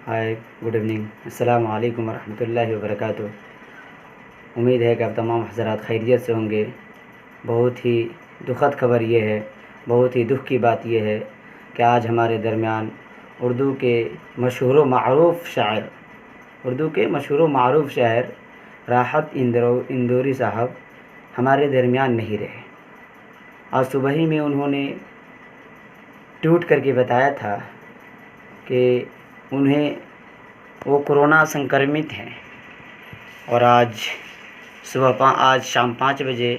ہائے good evening, السلام علیکم ورحمۃ اللہ وبرکاتہ۔ امید ہے کہ آپ تمام حضرات خیریت سے ہوں گے۔ بہت ہی دکھد خبر یہ ہے، بہت ہی دکھ کی بات یہ ہے کہ آج ہمارے درمیان اردو کے مشہور و معروف شاعر راحت اندوری صاحب ہمارے درمیان نہیں رہے۔ آج صبح ہی میں انہوں نے ٹویٹ کر کے بتایا تھا کہ وہ کورونا سنکرمت ہیں، اور آج شام 5 بجے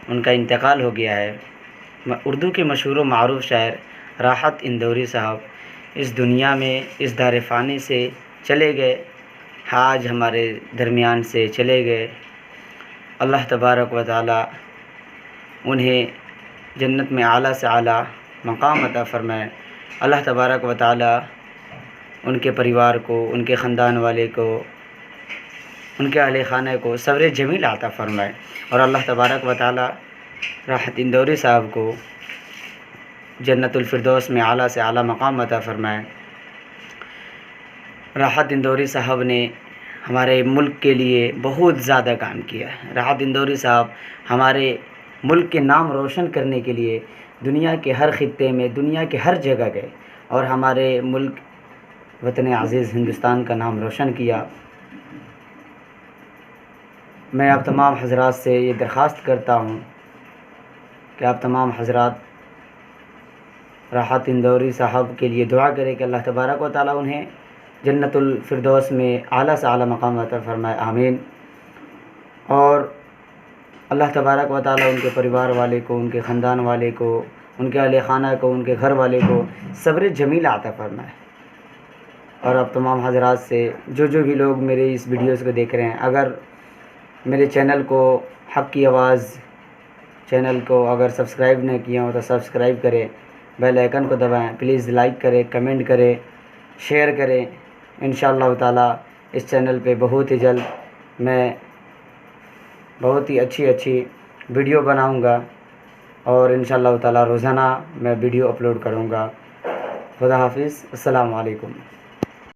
ان کا انتقال ہو گیا ہے۔ اردو کے مشہور و معروف شاعر راحت اندوری صاحب اس دنیا میں اس دار فانی سے چلے گئے، آج ہمارے درمیان سے چلے گئے۔ اللہ تبارک و تعالی انہیں جنت میں اعلیٰ سے اعلیٰ مقام عطا فرمائے۔ اللہ تبارک و تعالی ان کے پریوار کو، ان کے خاندان والے کو، ان کے اہل خانہ کو صبر جمیل عطا فرمائے، اور اللہ تبارک و تعالی راحت اندوری صاحب کو جنت الفردوس میں اعلیٰ سے اعلیٰ مقام عطا فرمائے۔ راحت اندوری صاحب نے ہمارے ملک کے لیے بہت زیادہ کام کیا ہے۔ راحت اندوری صاحب ہمارے ملک کے نام روشن کرنے کے لیے دنیا کے ہر خطے میں، دنیا کے ہر جگہ گئے، اور ہمارے ملک وطن عزیز ہندوستان کا نام روشن کیا۔ میں آپ تمام حضرات سے یہ درخواست کرتا ہوں کہ آپ تمام حضرات راحت اندوری صاحب کے لیے دعا کریں کہ اللہ تبارک و تعالی انہیں جنت الفردوس میں اعلیٰ سے اعلیٰ مقام عطا فرمائے، آمین۔ اور اللہ تبارک و تعالی ان کے پریوار والے کو، ان کے خاندان والے کو، ان کے اہل خانہ کو، ان کے گھر والے کو صبر جمیل عطا فرمائے۔ اور اب تمام حضرات سے جو بھی لوگ میرے اس ویڈیوز کو دیکھ رہے ہیں، اگر میرے چینل کو حق کی آواز چینل کو اگر سبسکرائب نہ کیا ہو تو سبسکرائب کریں، بیل آئیکن کو دبائیں، پلیز لائک کریں، کمنٹ کریں، شیئر کریں۔ انشاءاللہ تعالی اس چینل پہ بہت ہی جلد میں بہت ہی اچھی ویڈیو بناؤں گا، اور انشاءاللہ تعالی روزانہ میں ویڈیو اپلوڈ کروں گا۔ خدا حافظ، السلام علیکم۔